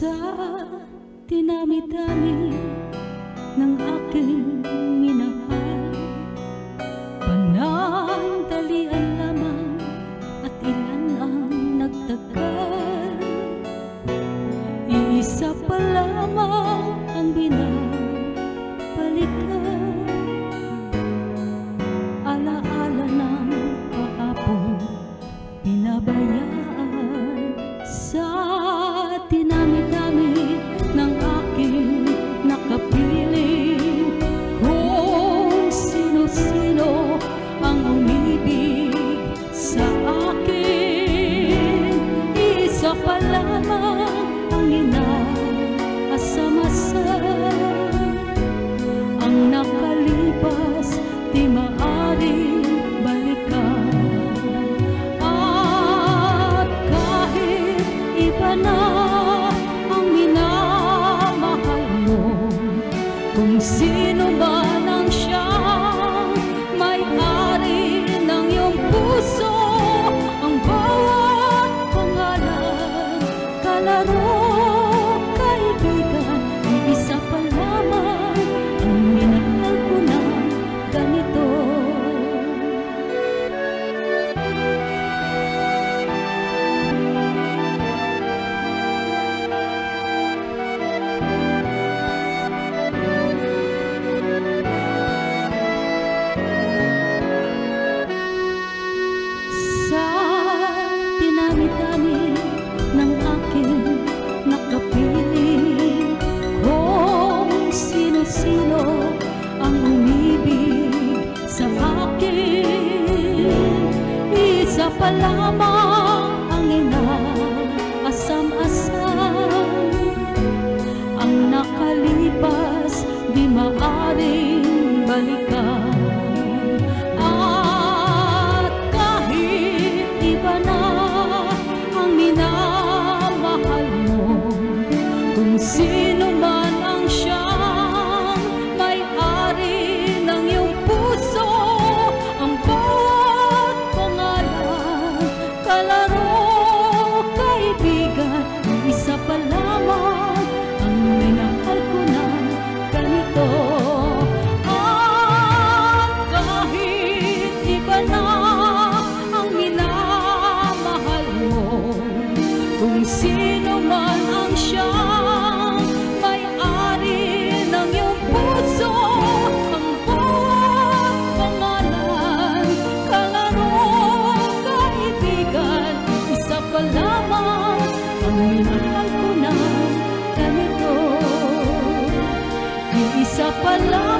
Sa dinami-dami ng aking minahal, panandalian lamang at ilan ang nagtagal. Iisa pa lamang ang binabalikan, alaala ng kahapon pinabayaan. Sa dinami-dami ng aking nakapiling, kung sino-sino ang umibig sa akin, isa pa lamang ang inaasam-asam. Ang nakalipas di maaaring balikan, at kahit iba na ang minamahal mo, kung sino man ang siyang may-ari ng iyong puso, ang bawat pangalan, kalaro, kaibigan, isa pa lamang ang minahal ko na ganito. Sa dinami-dami ng aking nakapiling, kung sino-sino ang umibig sa akin, isa pa lamang ang inaasam-asam. Ang nakalipas di maaaring balikan, at kahit iba na ang minamahal mo, kung sino man ang siyang may-ari ng iyong puso, ang bawat pangalan, kalaro, kaibigan, isa pa lamang ang minahal ko na ganito. At kahit iba na ang minamahal mo, kung sino man ang siyang may-ari ng iyong puso, ang bawat pangalan, kalaro, kaibigan, isa pa lamang ang minahal ko na ganito. Isa pa lamang